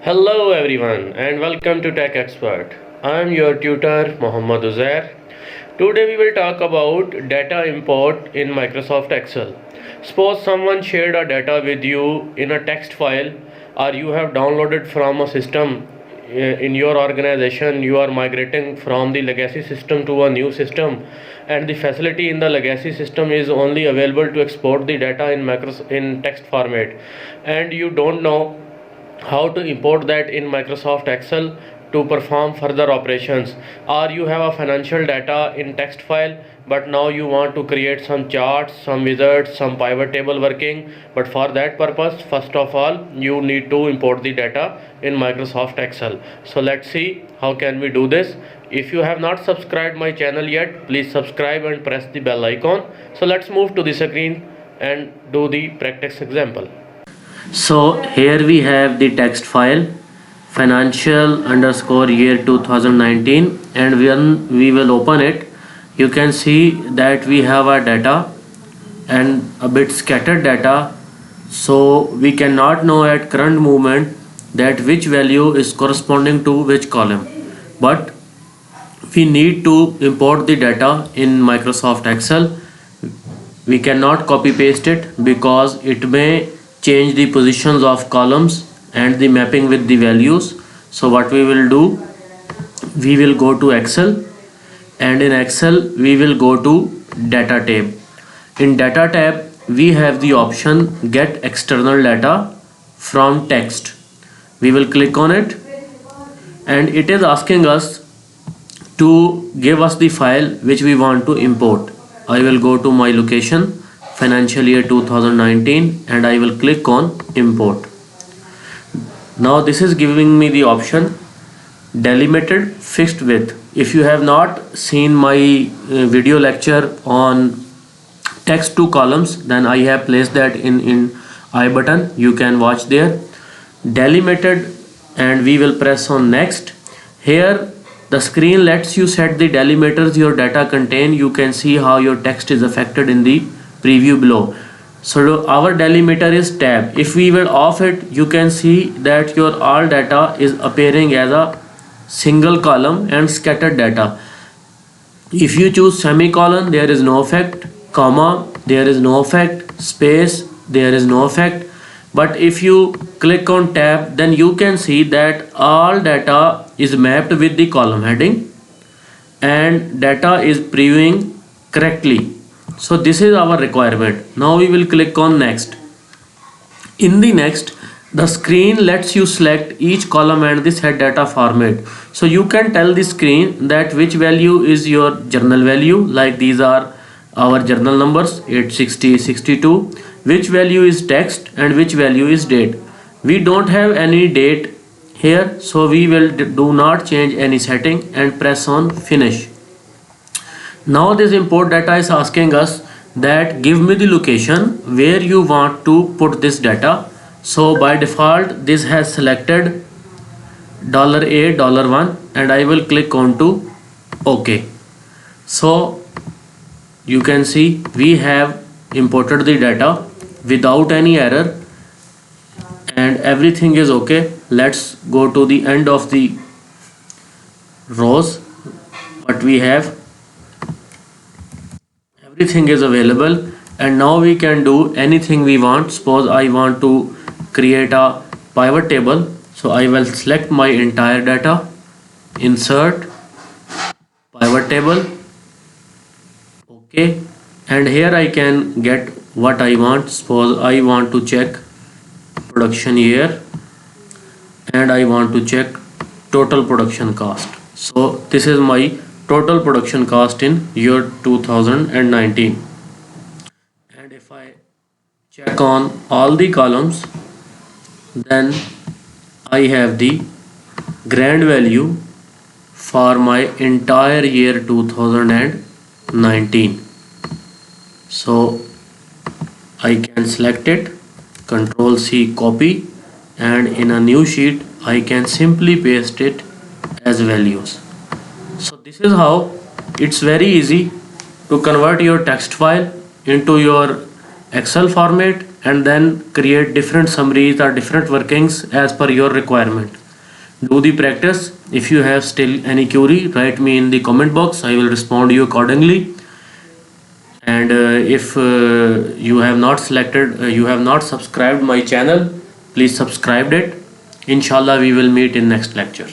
Hello everyone and welcome to Tech Expert. I am your tutor Muhammad Uzair. Today we will talk about data import in Microsoft Excel. Suppose someone shared a data with you in a text file or you have downloaded from a system in your organization. You are migrating from the legacy system to a new system, and the facility in the legacy system is only available to export the data in text format, and you don't know how to import that in Microsoft Excel to perform further operations. Or you have a financial data in text file, but now you want to create some charts, some wizards, some pivot table working. But for that purpose, first of all you need to import the data in Microsoft Excel. So let's see how can we do this. If you have not subscribed my channel yet, please subscribe and press the bell icon. So let's move to the screen and do the practice example. So here we have the text file financial underscore year 2019, and when we will open it, you can see that we have our data and a bit scattered data, so we cannot know at current moment that which value is corresponding to which column, but we need to import the data in Microsoft Excel. We cannot copy paste it because it may change the positions of columns and the mapping with the values. So what we will do, we will go to Excel, and in Excel we will go to data tab. In data tab we have the option get external data from text. We will click on it, and it is asking us to give us the file which we want to import. I will go to my location financial year 2019 and I will click on import. Now this is giving me the option delimited fixed width. If you have not seen my video lecture on text to columns, then I have placed that in I button. You can watch there. Delimited, and we will press on next. Here the screen lets you set the delimiters your data contain. You can see how your text is affected in the preview below. So our delimiter is tab. If we will off it, you can see that your all data is appearing as a single column and scattered data. If you choose semicolon, there is no effect, comma, there is no effect, space, there is no effect. But if you click on tab, then you can see that all data is mapped with the column heading and data is previewing correctly. So this is our requirement. Now we will click on next. In the next, the screen lets you select each column and the set data format. So you can tell the screen that which value is your journal value, like these are our journal numbers 860, 62, which value is text and which value is date. We don't have any date here, so we will do not change any setting and press on finish. Now this import data is asking us that give me the location where you want to put this data. So by default this has selected $A $1, and I will click on to OK. So you can see we have imported the data without any error and everything is okay. Let's go to the end of the rows. What we have, everything is available, and now we can do anything we want. Suppose I want to create a pivot table, so I will select my entire data, insert pivot table, okay, and here I can get what I want. Suppose I want to check production year and I want to check total production cost. So this is my total production cost in year 2019, and if I check on all the columns, then I have the grand value for my entire year 2019. So I can select it, Control C, copy, and in a new sheet I can simply paste it as values. So this is how it's very easy to convert your text file into your Excel format and then create different summaries or different workings as per your requirement. Do the practice. If you have still any query, write me in the comment box. I will respond to you accordingly. And if you have not selected, you have not subscribed my channel, please subscribe it. Inshallah, we will meet in next lecture.